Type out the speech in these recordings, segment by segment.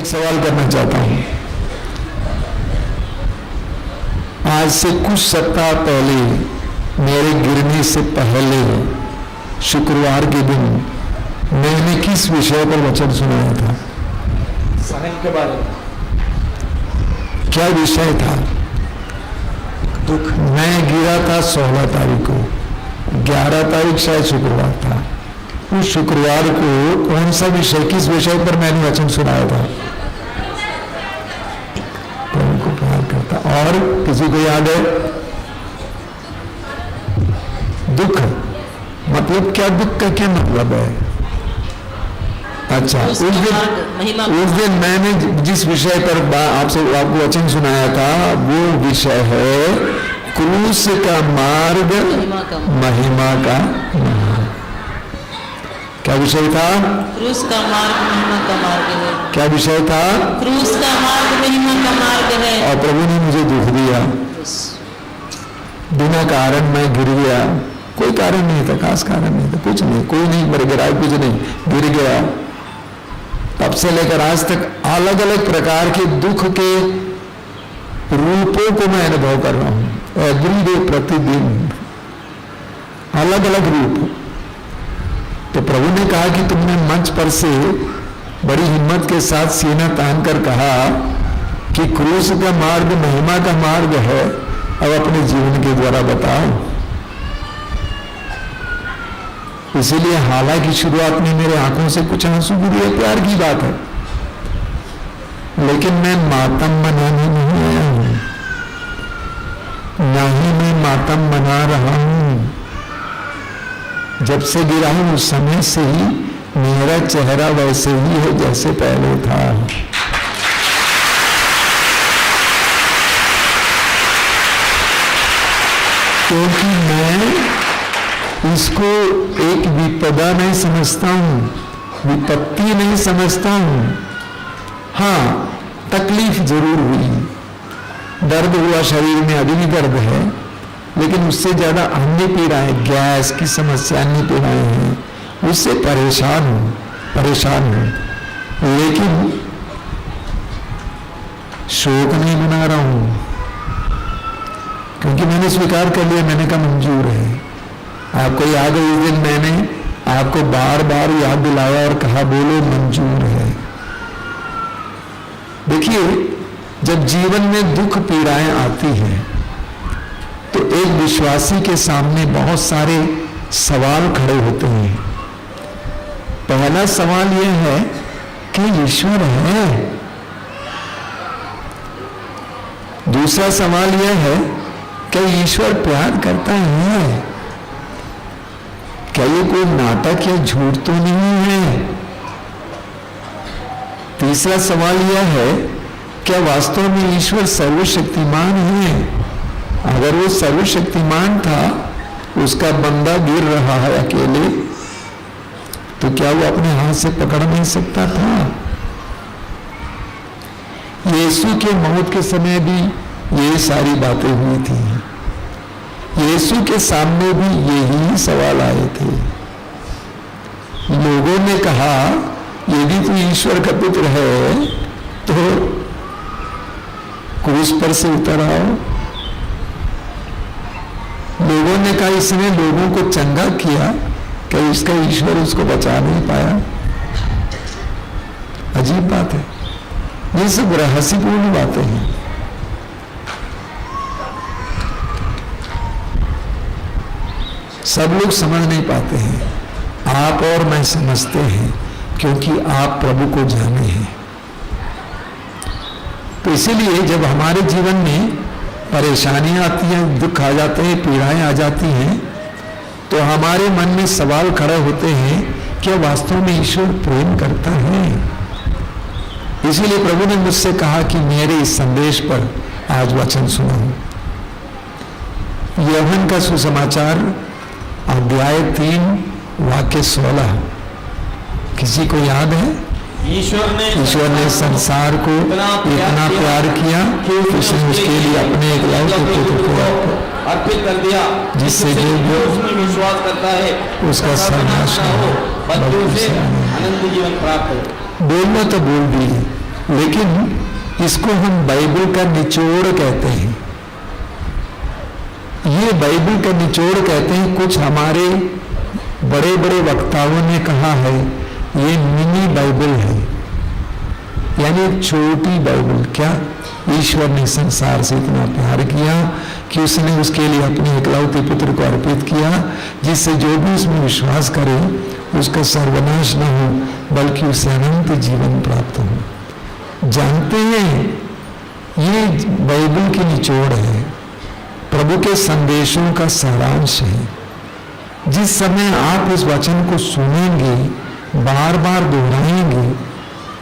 सवाल करना चाहता हूं। आज से कुछ सप्ताह पहले, मेरे गिरने से पहले शुक्रवार के दिन मैंने किस विषय पर वचन सुनाया था? सहन के बारे में। क्या विषय था? दुख। मैं गिरा था 16 तारीख को, 11 तारीख शायद शुक्रवार था। उस शुक्रवार को कौन सा विषय, किस विषय पर मैंने वचन सुनाया था? प्रभु को प्यार करता। और किसी को याद है? दुख मतलब क्या? दुख का क्या मतलब है? अच्छा, उस दिन मैंने जिस विषय पर आपको वचन सुनाया था, वो विषय है क्रूस का मार्ग, महिमा का मार्ग। क्या विषय था? क्रूस का मार्ग महिमा का मार्ग है। क्या विषय था? क्रूस का मार्ग महिमा का मार्ग है। और प्रभु ने मुझे दुख दिया, बिना कारण मैं गिर गया। कोई कारण नहीं था, खास कारण नहीं था, कुछ नहीं, कोई नहीं मर गिरा, कुछ नहीं, गिर गया। तब से लेकर आज तक अलग अलग प्रकार के दुख के रूपों को मैं अनुभव कर रहा हूं। एवरीडे, प्रतिदिन अलग अलग रूप। तो प्रभु ने कहा कि तुमने मंच पर से बड़ी हिम्मत के साथ सीना तान कर कहा कि क्रूस का मार्ग महिमा का मार्ग है, अब अपने जीवन के द्वारा बताओ। इसीलिए हालांकि शुरुआत में मेरे आंखों से कुछ आंसू गिरे, प्यार की बात है, लेकिन मैं मातम मनाने नहीं आया हूं, ना ही मैं मातम मना रहा हूं। जब से गिरा हूं उस समय से ही मेरा चेहरा वैसे ही है जैसे पहले था। क्योंकि मैं इसको एक विपदा नहीं समझता हूं, विपत्ति नहीं समझता हूं। हाँ, तकलीफ जरूर हुई, दर्द हुआ, शरीर में अभी भी दर्द है, लेकिन उससे ज्यादा अन्य पीड़ाएं, गैस की समस्या, अन्य पीड़ाएं हैं, उससे परेशान हूं। लेकिन शोक नहीं मना रहा हूं, क्योंकि मैंने स्वीकार कर लिया, मैंने कहा मंजूर है। आपको याद है उस दिन मैंने आपको बार बार याद दिलाया और कहा बोलो मंजूर है। देखिए, जब जीवन में दुख पीड़ाएं आती हैं तो एक विश्वासी के सामने बहुत सारे सवाल खड़े होते हैं। पहला सवाल यह है कि ईश्वर है। दूसरा सवाल यह है कि ईश्वर प्यार करता है। क्या ये कोई नाटक या झूठ तो नहीं है? तीसरा सवाल यह है, क्या वास्तव में ईश्वर सर्वशक्तिमान है? अगर वो सर्वशक्तिमान था, उसका बंदा गिर रहा है अकेले, तो क्या वो अपने हाथ से पकड़ नहीं सकता था? यीशु के मौत के समय भी ये सारी बातें हुई थी। यीशु के सामने भी यही सवाल आए थे। लोगों ने कहा यदि तू ईश्वर का पुत्र है तो क्रूस पर से उतर आओ। लोगों ने कहा इसने लोगों को चंगा किया, कि इसका ईश्वर उसको बचा नहीं पाया। अजीब बात है, ये सब रहस्यपूर्ण बातें हैं। सब लोग समझ नहीं पाते हैं, आप और मैं समझते हैं, क्योंकि आप प्रभु को जाने हैं। तो इसीलिए जब हमारे जीवन में परेशानियां आती हैं, दुख आ जाते हैं, पीड़ाएं आ जाती हैं, तो हमारे मन में सवाल खड़े होते हैं, क्या वास्तव में ईश्वर प्रेम करता है? इसीलिए प्रभु ने मुझसे कहा कि मेरे इस संदेश पर आज वचन सुनाओ। यूहन्ना का सुसमाचार अध्याय 3 वाक्य 16। किसी को याद है? ईश्वर ने संसार को इतना प्यार किया कि उसने उसके लिए अपने एकलौते पुत्र को अर्पित कर दिया, जिससे जो उसमें विश्वास करता है उसका सर्वनाश न हो, बल्कि उसे अनंत जीवन प्राप्त हो। बोलना तो बोल दिए, लेकिन इसको हम बाइबल का निचोड़ कहते हैं। ये बाइबल का निचोड़ कहते हैं। कुछ हमारे बड़े बड़े वक्ताओं ने कहा है ये मिनी बाइबल है, यानी एक छोटी बाइबल। क्या? ईश्वर ने संसार से इतना प्यार किया कि उसने उसके लिए अपने इकलौते पुत्र को अर्पित किया, जिससे जो भी उसमें विश्वास करे उसका सर्वनाश न हो बल्कि उसे अनंत जीवन प्राप्त हो। जानते हैं ये बाइबल की निचोड़ है, प्रभु के संदेशों का सारांश है। जिस समय आप इस वचन को सुनेंगे, बार बार दोहराएंगे,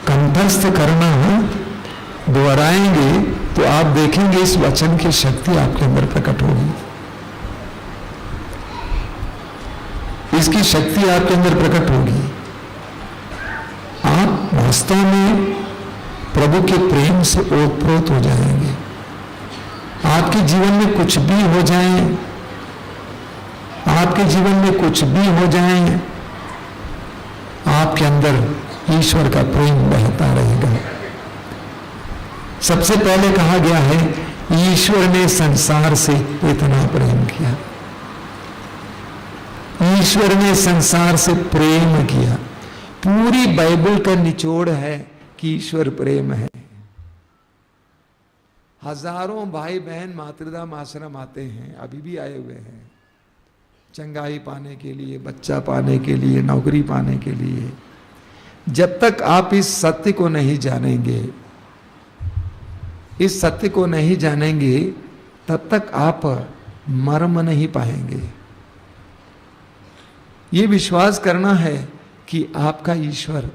कंठस्थ करना दोहराएंगे, तो आप देखेंगे इस वचन की शक्ति आपके अंदर प्रकट होगी। इसकी शक्ति आपके अंदर प्रकट होगी। आप वास्तव में प्रभु के प्रेम से ओतप्रोत हो जाएंगे। आपके जीवन में कुछ भी हो जाए, आपके जीवन में कुछ भी हो जाए, आपके अंदर ईश्वर का प्रेम बहता रहेगा। सबसे पहले कहा गया है ईश्वर ने संसार से इतना प्रेम किया। ईश्वर ने संसार से प्रेम किया। पूरी बाइबल का निचोड़ है कि ईश्वर प्रेम है। हजारों भाई बहन मातृधाम आश्रम आते हैं, अभी भी आए हुए हैं, चंगाई पाने के लिए, बच्चा पाने के लिए, नौकरी पाने के लिए। जब तक आप इस सत्य को नहीं जानेंगे, इस सत्य को नहीं जानेंगे, तब तक आप मर्म नहीं पाएंगे। ये विश्वास करना है कि आपका ईश्वर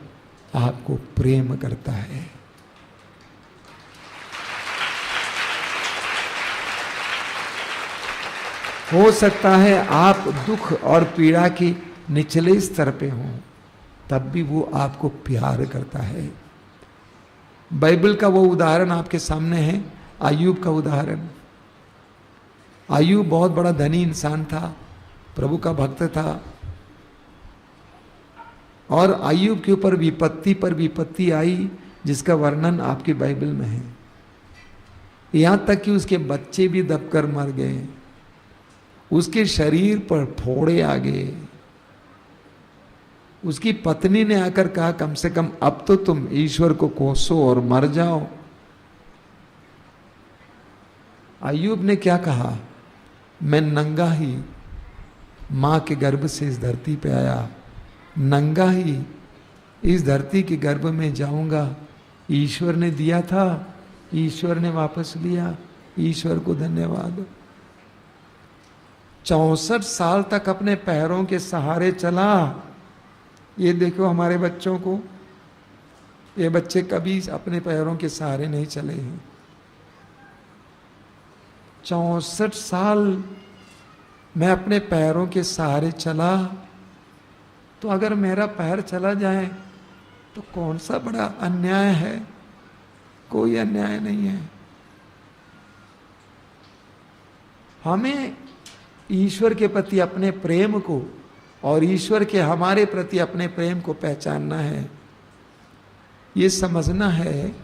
आपको प्रेम करता है। हो सकता है आप दुख और पीड़ा की निचले स्तर पे हों, तब भी वो आपको प्यार करता है। बाइबल का वो उदाहरण आपके सामने है, अय्यूब का उदाहरण। अय्यूब बहुत बड़ा धनी इंसान था, प्रभु का भक्त था, और अय्यूब के ऊपर विपत्ति पर विपत्ति आई, जिसका वर्णन आपकी बाइबल में है। यहां तक कि उसके बच्चे भी दबकर मर गए, उसके शरीर पर फोड़े आ गए। उसकी पत्नी ने आकर कहा कम से कम अब तो तुम ईश्वर को कोसो और मर जाओ। अय्यूब ने क्या कहा? मैं नंगा ही मां के गर्भ से इस धरती पे आया, नंगा ही इस धरती के गर्भ में जाऊंगा। ईश्वर ने दिया था, ईश्वर ने वापस लिया, ईश्वर को धन्यवाद। 64 साल तक अपने पैरों के सहारे चला। ये देखो हमारे बच्चों को, ये बच्चे कभी अपने पैरों के सहारे नहीं चले हैं। 64 साल मैं अपने पैरों के सहारे चला, तो अगर मेरा पैर चला जाए तो कौन सा बड़ा अन्याय है? कोई अन्याय नहीं है। हमें ईश्वर के प्रति अपने प्रेम को और ईश्वर के हमारे प्रति अपने प्रेम को पहचानना है। ये समझना है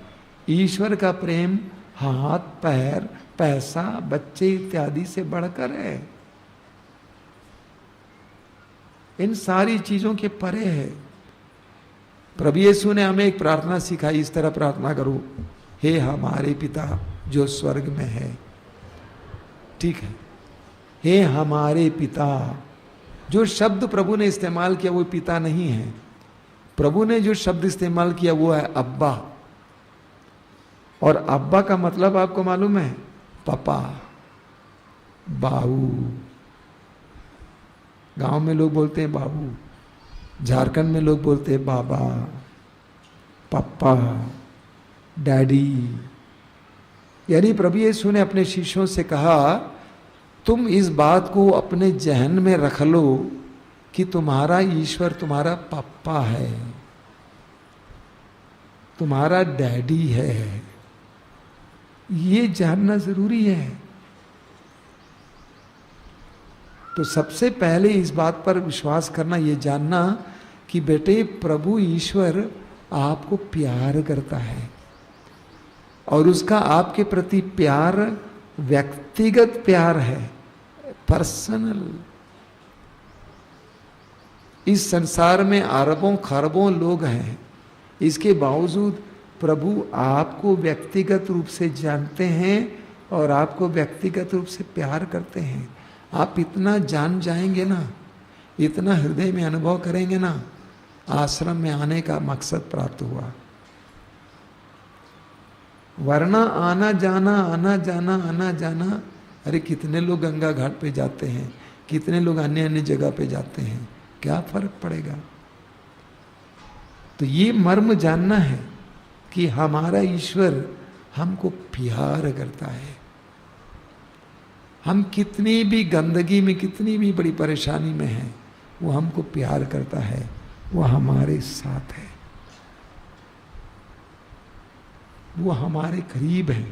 ईश्वर का प्रेम हाथ, पैर, पैसा, बच्चे इत्यादि से बढ़कर है, इन सारी चीजों के परे है। प्रभु यीशु ने हमें एक प्रार्थना सिखाई, इस तरह प्रार्थना करो, हे हमारे पिता जो स्वर्ग में है। ठीक है, हे हमारे पिता। जो शब्द प्रभु ने इस्तेमाल किया वो पिता नहीं है। प्रभु ने जो शब्द इस्तेमाल किया वो है अब्बा। और अब्बा का मतलब आपको मालूम है? पापा, बाबू। गांव में लोग बोलते हैं बाबू, झारखंड में लोग बोलते हैं बाबा, पापा, डैडी। यानी प्रभु यीशु ने अपने शिष्यों से कहा तुम इस बात को अपने जहन में रख लो कि तुम्हारा ईश्वर तुम्हारा पापा है, तुम्हारा डैडी है। ये जानना जरूरी है। तो सबसे पहले इस बात पर विश्वास करना, ये जानना कि बेटे प्रभु ईश्वर आपको प्यार करता है। और उसका आपके प्रति प्यार व्यक्तिगत प्यार है, पर्सनल। इस संसार में अरबों खरबों लोग हैं, इसके बावजूद प्रभु आपको व्यक्तिगत रूप से जानते हैं और आपको व्यक्तिगत रूप से प्यार करते हैं। आप इतना जान जाएंगे ना, इतना हृदय में अनुभव करेंगे ना, आश्रम में आने का मकसद प्राप्त हुआ। वरना आना जाना आना जाना आना जाना, अरे कितने लोग गंगा घाट पे जाते हैं, कितने लोग अन्य अन्य जगह पे जाते हैं, क्या फर्क पड़ेगा। तो ये मर्म जानना है कि हमारा ईश्वर हमको प्यार करता है। हम कितनी भी गंदगी में, कितनी भी बड़ी परेशानी में हैं, वो हमको प्यार करता है, वो हमारे साथ है, वो हमारे करीब है।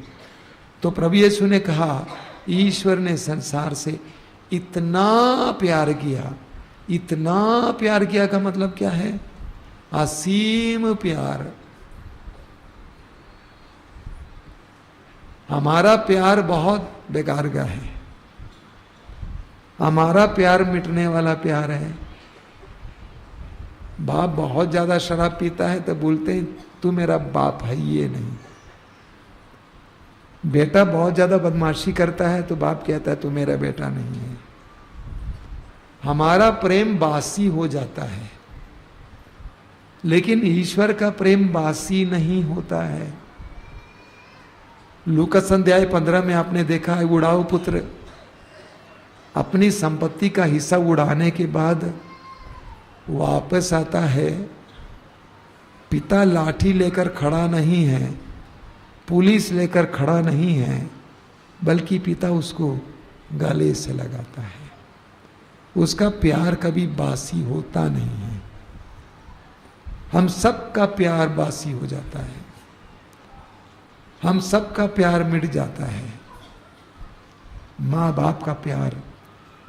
तो प्रभु यीशु ने कहा, ईश्वर ने संसार से इतना प्यार किया। इतना प्यार किया का मतलब क्या है? असीम प्यार। हमारा प्यार बहुत बेकार का है, हमारा प्यार मिटने वाला प्यार है। बाप बहुत ज्यादा शराब पीता है तो बोलते हैं तू मेरा बाप है, ये नहीं। बेटा बहुत ज्यादा बदमाशी करता है तो बाप कहता है तू मेरा बेटा नहीं है। हमारा प्रेम बासी हो जाता है, लेकिन ईश्वर का प्रेम बासी नहीं होता है। लूकास अध्याय 15 में आपने देखा है, उड़ाऊ पुत्र अपनी संपत्ति का हिस्सा उड़ाने के बाद वापस आता है। पिता लाठी लेकर खड़ा नहीं है, पुलिस लेकर खड़ा नहीं है, बल्कि पिता उसको गले से लगाता है। उसका प्यार कभी बासी होता नहीं है। हम सबका प्यार बासी हो जाता है, हम सबका प्यार मिट जाता है। माँ बाप का प्यार,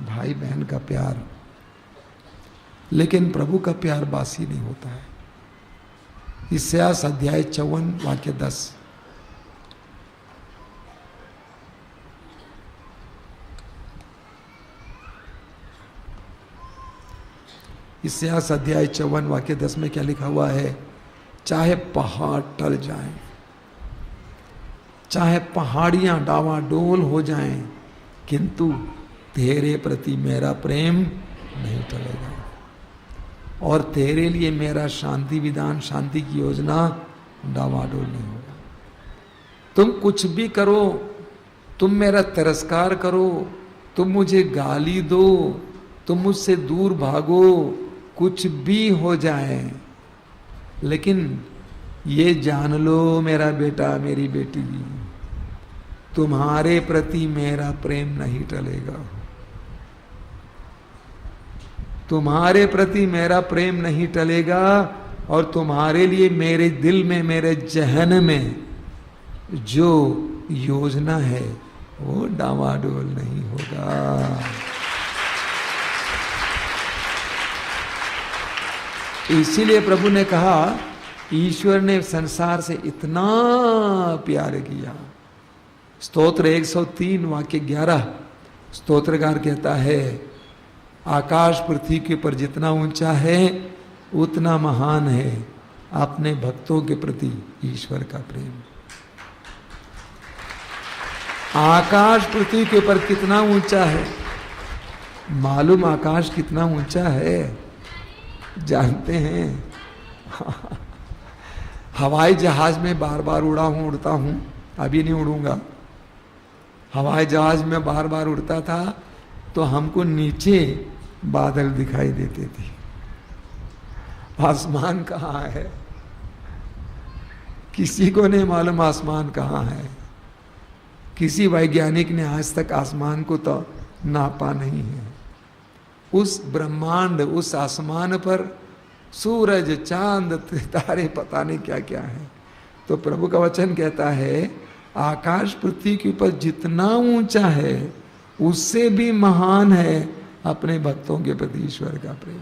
भाई बहन का प्यार, लेकिन प्रभु का प्यार बासी नहीं होता है। इसायास अध्याय 54 वाक्य 10। इसायास अध्याय 54 वाक्य 10 में क्या लिखा हुआ है? चाहे पहाड़ टल जाएं, चाहे पहाड़ियां डावाडोल हो जाएं, किंतु तेरे प्रति मेरा प्रेम नहीं टलेगा और तेरे लिए मेरा शांति विधान, शांति की योजना डावाडोल नहीं होगा। तुम कुछ भी करो, तुम मेरा तिरस्कार करो, तुम मुझे गाली दो, तुम मुझसे दूर भागो, कुछ भी हो जाए, लेकिन ये जान लो मेरा बेटा मेरी बेटी, तुम्हारे प्रति मेरा प्रेम नहीं टलेगा। तुम्हारे प्रति मेरा प्रेम नहीं टलेगा और तुम्हारे लिए मेरे दिल में, मेरे जहन में जो योजना है वो डावाडोल नहीं होगा। इसीलिए प्रभु ने कहा, ईश्वर ने संसार से इतना प्यार किया। स्तोत्र 103 वाक्य 11, स्तोत्रकार कहता है, आकाश पृथ्वी के ऊपर जितना ऊंचा है उतना महान है अपने भक्तों के प्रति ईश्वर का प्रेम। आकाश पृथ्वी के ऊपर कितना ऊंचा है? मालूम आकाश कितना ऊंचा है? जानते हैं? हवाई जहाज में बार बार उड़ता हूं, अभी नहीं उड़ूंगा। हवाई जहाज में बार बार उड़ता था तो हमको नीचे बादल दिखाई देते थे, आसमान कहाँ है? किसी को नहीं मालूम आसमान कहाँ है। किसी वैज्ञानिक ने आज तक आसमान को तो नापा नहीं है। उस ब्रह्मांड, उस आसमान पर सूरज, चांद, तारे, पता नहीं क्या क्या है। तो प्रभु का वचन कहता है, आकाश पृथ्वी के ऊपर जितना ऊंचा है उससे भी महान है अपने भक्तों के प्रति ईश्वर का प्रेम।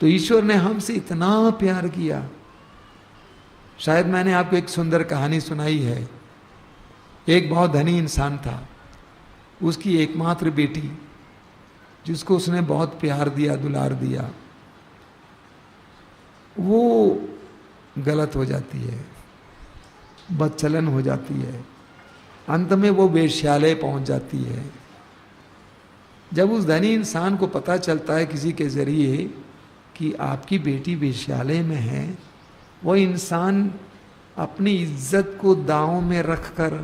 तो ईश्वर ने हमसे इतना प्यार किया शायद मैंने आपको एक सुंदर कहानी सुनाई है। एक बहुत धनी इंसान था, उसकी एकमात्र बेटी जिसको उसने बहुत प्यार दिया, दुलार दिया, वो गलत हो जाती है, बदचलन हो जाती है, अंत में वो वेश्यालय पहुंच जाती है। जब उस धनी इंसान को पता चलता है किसी के जरिए कि आपकी बेटी वेश्यालय में है, वो इंसान अपनी इज्जत को दांव में रखकर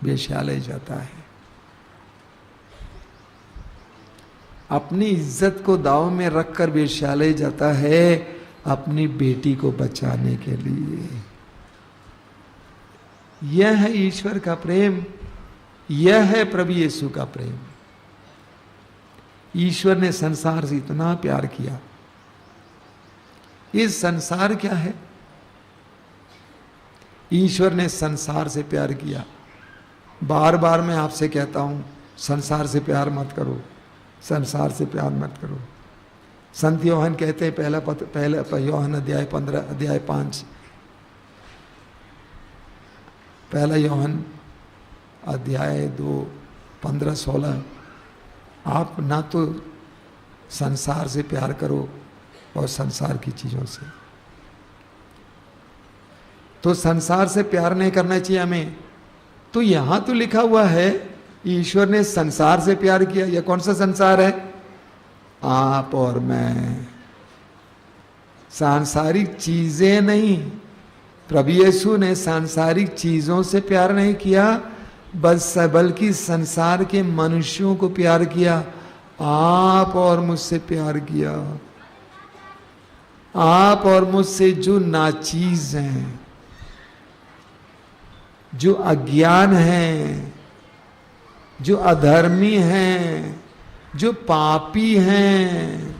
वेश्यालय जाता है। अपनी इज्जत को दांव में रखकर वेश्यालय जाता है अपनी बेटी को बचाने के लिए। यह है ईश्वर का प्रेम, यह है प्रभु यीशु का प्रेम। ईश्वर ने संसार से इतना प्यार किया। ये संसार क्या है? ईश्वर ने संसार से प्यार किया। बार बार मैं आपसे कहता हूं, संसार से प्यार मत करो, संसार से प्यार मत करो। संत योहन कहते हैं, पहला योहन अध्याय 15 अध्याय 5, पहला योहन अध्याय 2 15-16, आप ना तो संसार से प्यार करो और संसार की चीजों से। तो संसार से प्यार नहीं करना चाहिए हमें। तो यहां तो लिखा हुआ है ईश्वर ने संसार से प्यार किया। यह कौन सा संसार है? आप और मैं। सांसारिक चीजें नहीं। प्रभु यीशु ने सांसारिक चीजों से प्यार नहीं किया, बल्कि संसार के मनुष्यों को प्यार किया। आप और मुझसे प्यार किया। आप और मुझसे जो नाचीज हैं, जो अज्ञान हैं, जो अधर्मी हैं, जो पापी हैं,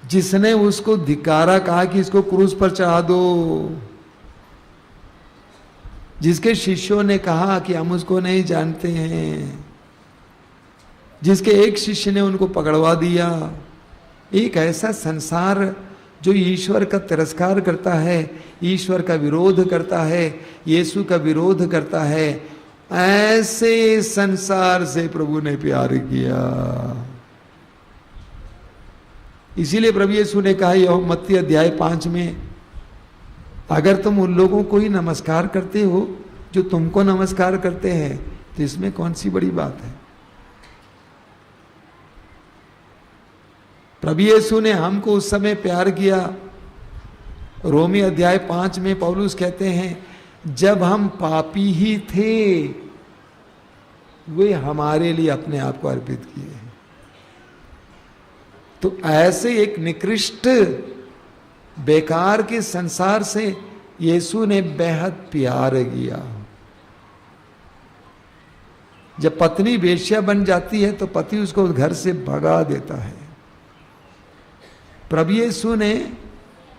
जिसने उसको धिक्कारा, कहा कि इसको क्रूस पर चढ़ा दो, जिसके शिष्यों ने कहा कि हम उसको नहीं जानते हैं, जिसके एक शिष्य ने उनको पकड़वा दिया। एक ऐसा संसार जो ईश्वर का तिरस्कार करता है, ईश्वर का विरोध करता है, यीशु का विरोध करता है, ऐसे संसार से प्रभु ने प्यार किया। इसीलिए प्रभु यीशु ने कहा यह मत्ती अध्याय 5 में, अगर तुम उन लोगों को ही नमस्कार करते हो जो तुमको नमस्कार करते हैं, तो इसमें कौन सी बड़ी बात है? प्रभु यीशु ने हमको उस समय प्यार किया। रोमी अध्याय 5 में पौलुस कहते हैं, जब हम पापी ही थे, वे हमारे लिए अपने आप को अर्पित किए। तो ऐसे एक निकृष्ट बेकार के संसार से यीशु ने बेहद प्यार किया। जब पत्नी वेश्या बन जाती है तो पति उसको घर से भगा देता है। प्रभु यीशु ने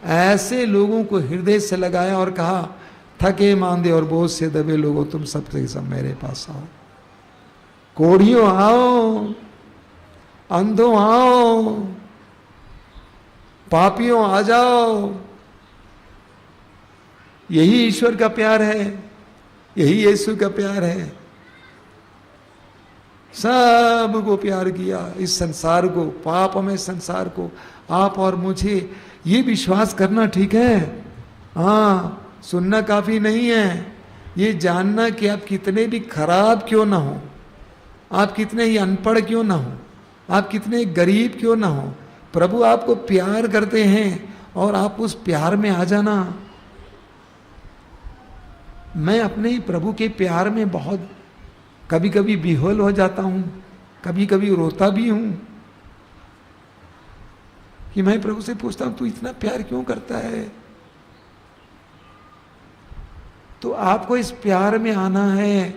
ऐसे लोगों को हृदय से लगाया और कहा, थके मांदे और बोझ से दबे लोगों, तुम सबसे सब मेरे पास आओ। कोढ़ियों आओ, अंधों आओ, पापियों आ जाओ। यही ईश्वर का प्यार है, यही यीशु का प्यार है। सबको प्यार किया, इस संसार को, पाप में संसार को, आप और मुझे। ये विश्वास करना ठीक है, हाँ, सुनना काफी नहीं है। ये जानना कि आप कितने भी खराब क्यों ना हो, आप कितने ही अनपढ़ क्यों ना हो, आप कितने गरीब क्यों ना हो, प्रभु आपको प्यार करते हैं और आप उस प्यार में आ जाना। मैं अपने प्रभु के प्यार में बहुत कभी कभी विह्वल हो जाता हूं, कभी कभी रोता भी हूं कि मैं प्रभु से पूछता हूं, तू इतना प्यार क्यों करता है? तो आपको इस प्यार में आना है।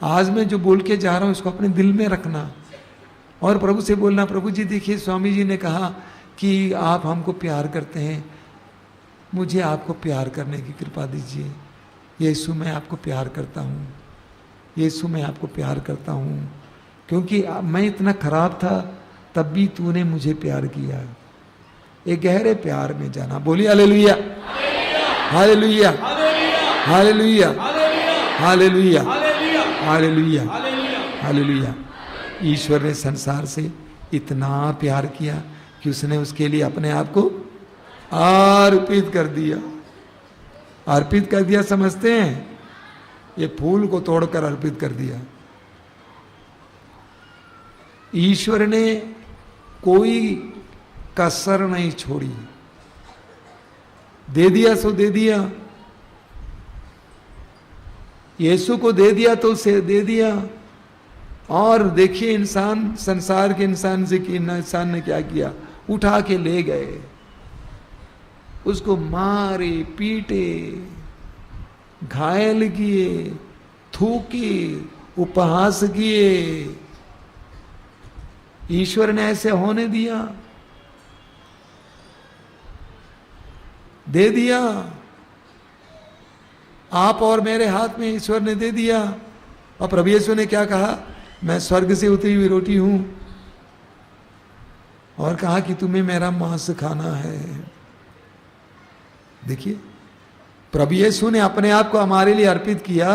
आज मैं जो बोल के जा रहा हूं, इसको अपने दिल में रखना और प्रभु से बोलना, प्रभु जी देखिए, स्वामी जी ने कहा कि आप हमको प्यार करते हैं, मुझे आपको प्यार करने की कृपा दीजिए। यीशु मैं आपको प्यार करता हूँ, यीशु मैं आपको प्यार करता हूँ, क्योंकि मैं इतना खराब था तब भी तूने मुझे प्यार किया। एक गहरे प्यार में जाना। बोलिए hallelujah, hallelujah, hallelujah, hallelujah, hallelujah, hallelujah. ईश्वर ने संसार से इतना प्यार किया कि उसने उसके लिए अपने आप को अर्पित कर दिया। अर्पित कर दिया समझते हैं? ये फूल को तोड़कर अर्पित कर दिया। ईश्वर ने कोई कसर नहीं छोड़ी, दे दिया सो दे दिया। यीशु को दे दिया तो उसे दे दिया। और देखिए इंसान, संसार के इंसान से कि इंसान ने क्या किया, उठा के ले गए, उसको मारे, पीटे, घायल किए, थूके, उपहास किए। ईश्वर ने ऐसे होने दिया? दे दिया। आप और मेरे हाथ में ईश्वर ने दे दिया। और प्रभु यीशु ने क्या कहा? मैं स्वर्ग से उतरी हुई रोटी हूं, और कहा कि तुम्हें मेरा मांस खाना है। देखिए, प्रभु यीशु ने अपने आप को हमारे लिए अर्पित किया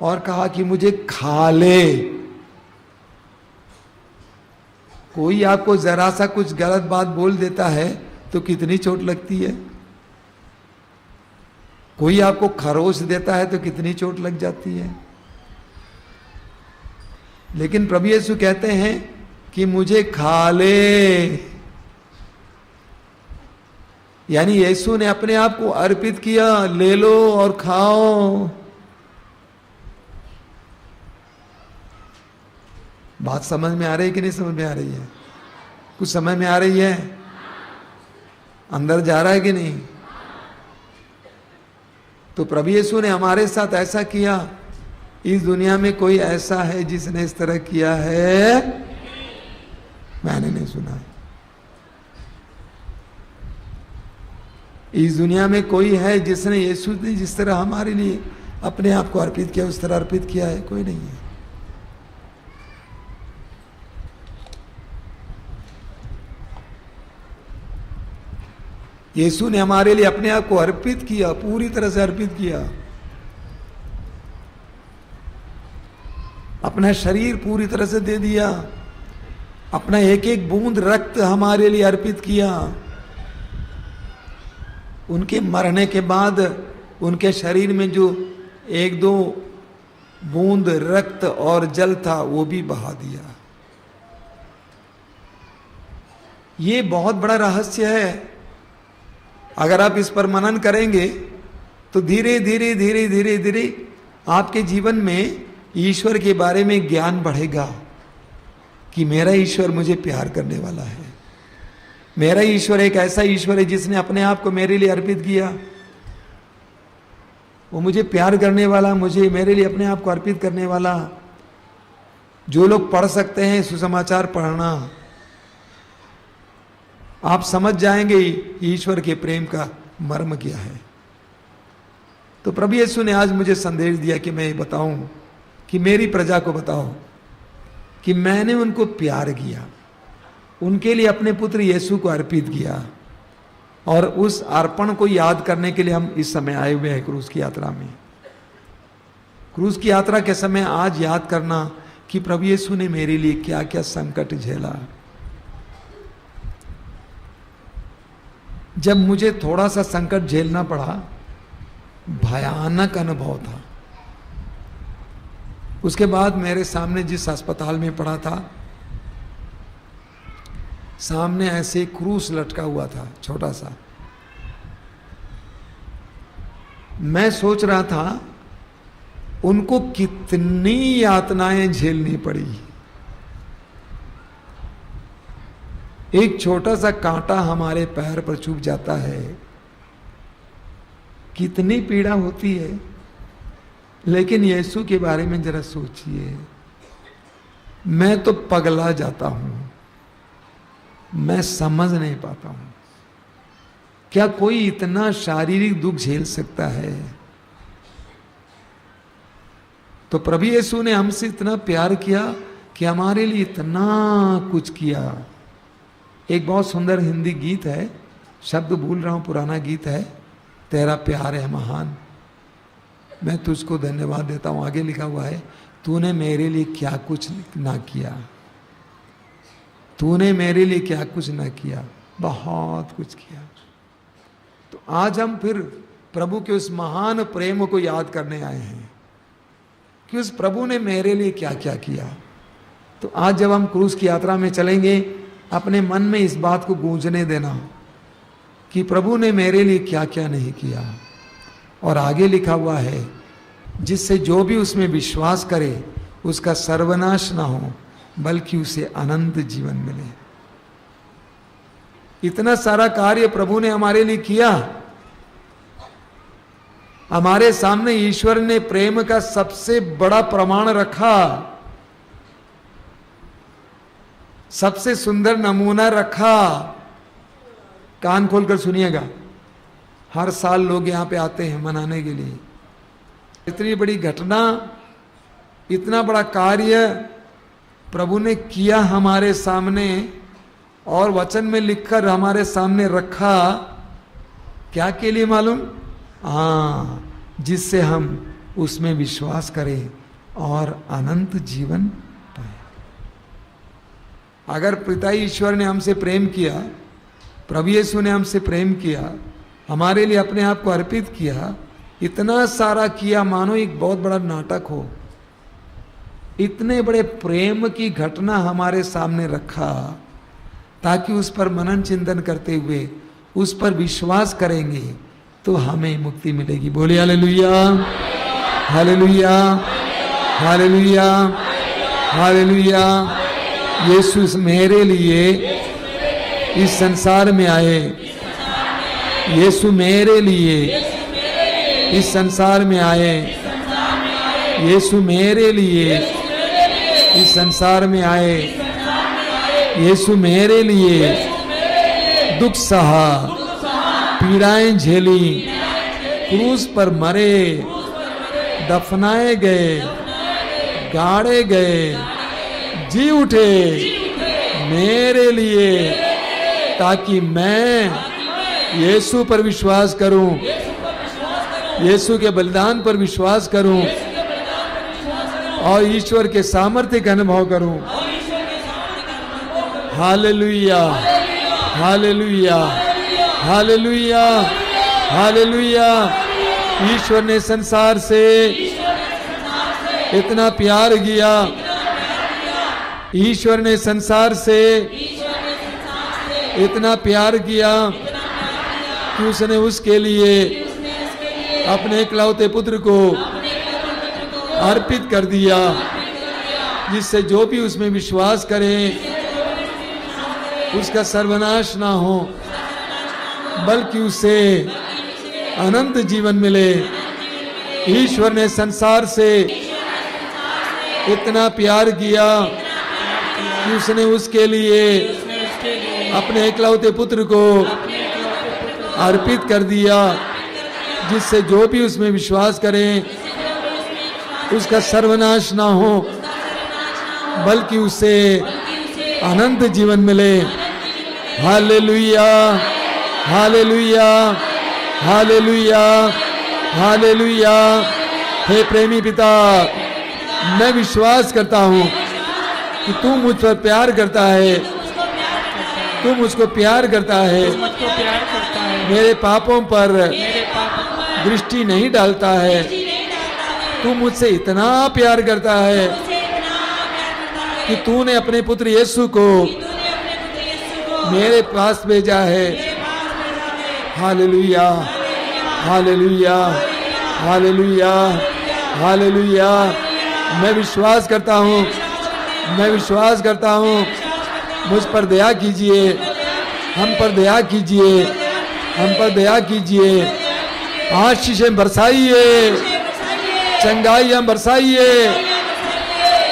और कहा कि मुझे खा ले। कोई आपको जरा सा कुछ गलत बात बोल देता है तो कितनी चोट लगती है। कोई आपको खरोच देता है तो कितनी चोट लग जाती है। लेकिन प्रभु यीशु कहते हैं कि मुझे खा ले। यानी यीशु ने अपने आप को अर्पित किया, ले लो और खाओ। बात समझ में आ रही है कि नहीं समझ में आ रही है? कुछ समझ में आ रही है? अंदर जा रहा है कि नहीं? तो प्रभु यीशु ने हमारे साथ ऐसा किया। इस दुनिया में कोई ऐसा है जिसने इस तरह किया है? मैंने नहीं सुना है। इस दुनिया में कोई है जिसने यीशु ने जिस तरह हमारे लिए अपने आप को अर्पित किया, उस तरह अर्पित किया है? कोई नहीं है। यीशु ने हमारे लिए अपने आप को अर्पित किया, पूरी तरह से अर्पित किया। अपना शरीर पूरी तरह से दे दिया, अपना एक एक बूंद रक्त हमारे लिए अर्पित किया। उनके मरने के बाद उनके शरीर में जो एक दो बूंद रक्त और जल था वो भी बहा दिया। ये बहुत बड़ा रहस्य है। अगर आप इस पर मनन करेंगे तो धीरे धीरे धीरे धीरे धीरे आपके जीवन में ईश्वर के बारे में ज्ञान बढ़ेगा कि मेरा ईश्वर मुझे प्यार करने वाला है। मेरा ईश्वर एक ऐसा ईश्वर है जिसने अपने आप को मेरे लिए अर्पित किया। वो मुझे प्यार करने वाला, मुझे मेरे लिए अपने आप को अर्पित करने वाला। जो लोग पढ़ सकते हैं सुसमाचार पढ़ना, आप समझ जाएंगे ईश्वर के प्रेम का मर्म क्या है। तो प्रभु यीशु ने आज मुझे संदेश दिया कि मैं बताऊं, कि मेरी प्रजा को बताओ कि मैंने उनको प्यार किया, उनके लिए अपने पुत्र यीशु को अर्पित किया। और उस अर्पण को याद करने के लिए हम इस समय आए हुए हैं क्रूस की यात्रा में। क्रूस की यात्रा के समय आज याद करना कि प्रभु यीशु ने मेरे लिए क्या क्या संकट झेला। जब मुझे थोड़ा सा संकट झेलना पड़ा, भयानक अनुभव था। उसके बाद मेरे सामने जिस अस्पताल में पड़ा था, सामने ऐसे क्रूस लटका हुआ था छोटा सा। मैं सोच रहा था उनको कितनी यातनाएं झेलनी पड़ी। एक छोटा सा कांटा हमारे पैर पर चुभ जाता है, कितनी पीड़ा होती है। लेकिन यीशु के बारे में जरा सोचिए, मैं तो पगला जाता हूं, मैं समझ नहीं पाता हूं क्या कोई इतना शारीरिक दुख झेल सकता है। तो प्रभु यीशु ने हमसे इतना प्यार किया कि हमारे लिए इतना कुछ किया। एक बहुत सुंदर हिंदी गीत है, शब्द भूल रहा हूं, पुराना गीत है, तेरा प्यार है महान, मैं तुझको धन्यवाद देता हूं। आगे लिखा हुआ है, तूने मेरे लिए क्या कुछ ना किया, तूने मेरे लिए क्या कुछ ना किया, बहुत कुछ किया। तो आज हम फिर प्रभु के उस महान प्रेम को याद करने आए हैं कि उस प्रभु ने मेरे लिए क्या क्या किया। तो आज जब हम क्रूस की यात्रा में चलेंगे, अपने मन में इस बात को गूंजने देना कि प्रभु ने मेरे लिए क्या क्या नहीं किया। और आगे लिखा हुआ है, जिससे जो भी उसमें विश्वास करे उसका सर्वनाश ना हो बल्कि उसे अनंत जीवन मिले। इतना सारा कार्य प्रभु ने हमारे लिए किया। हमारे सामने ईश्वर ने प्रेम का सबसे बड़ा प्रमाण रखा, सबसे सुंदर नमूना रखा। कान खोलकर सुनिएगा, हर साल लोग यहां पे आते हैं मनाने के लिए। इतनी बड़ी घटना, इतना बड़ा कार्य प्रभु ने किया हमारे सामने और वचन में लिखकर हमारे सामने रखा। क्या के लिए मालूम? हाँ, जिससे हम उसमें विश्वास करें और अनंत जीवन पाए। अगर पिता ईश्वर ने हमसे प्रेम किया, प्रभु यीशु ने हमसे प्रेम किया, हमारे लिए अपने आप को अर्पित किया, इतना सारा किया, मानो एक बहुत बड़ा नाटक हो। इतने बड़े प्रेम की घटना हमारे सामने रखा ताकि उस पर मनन चिंतन करते हुए उस पर विश्वास करेंगे तो हमें मुक्ति मिलेगी। बोले हालेलुया, हालेलुया, हालेलुया, हालेलुया। यीशु मेरे लिए इस संसार में आए, यीशु मेरे लिए इस संसार में आए, यीशु मेरे लिए इस संसार में आए, यीशु मेरे लिए दुख सहा, पीड़ाएं झेली, क्रूस पर मरे, दफनाए गए, गाड़े गए, जी उठे मेरे लिए, ताकि मैं यीशु पर विश्वास करूं, यीशु के बलिदान पर विश्वास करूं और ईश्वर के सामर्थ्य का अनुभव करूं। Hallelujah, hallelujah, hallelujah, hallelujah. ईश्वर ने संसार से इतना प्यार किया, ईश्वर ने संसार से इतना प्यार किया कि उसने उसके लिए अपने इकलौते पुत्र को अर्पित कर दिया, जिससे जो भी उसमें विश्वास करे उसका सर्वनाश ना हो बल्कि उसे अनंत जीवन मिले। ईश्वर ने संसार से इतना प्यार किया कि उसने उसके लिए अपने इकलौते पुत्र को अर्पित कर दिया, जिससे जो भी उसमें विश्वास करे उसका सर्वनाश ना हो बल्कि उसे अनंत जीवन मिले। Hallelujah, hallelujah, hallelujah, hallelujah. हे प्रेमी पिता, मैं विश्वास करता हूँ कि तू मुझ पर प्यार करता है, तू मुझको प्यार करता है, मेरे पापों पर दृष्टि नहीं डालता है, तू मुझसे इतना प्यार करता है कि तूने अपने पुत्र यीशु को मेरे पास भेजा है। Hallelujah, hallelujah, hallelujah, hallelujah. मैं विश्वास करता हूँ, मैं विश्वास करता हूँ। मुझ पर दया कीजिए, हम पर दया कीजिए, हम पर दया कीजिए। आशीषें बरसाइए, चंगाइयां बरसाइए।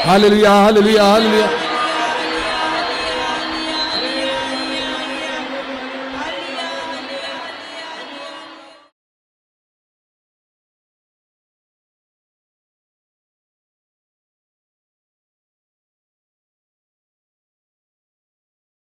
Hallelujah, hallelujah, hallelujah.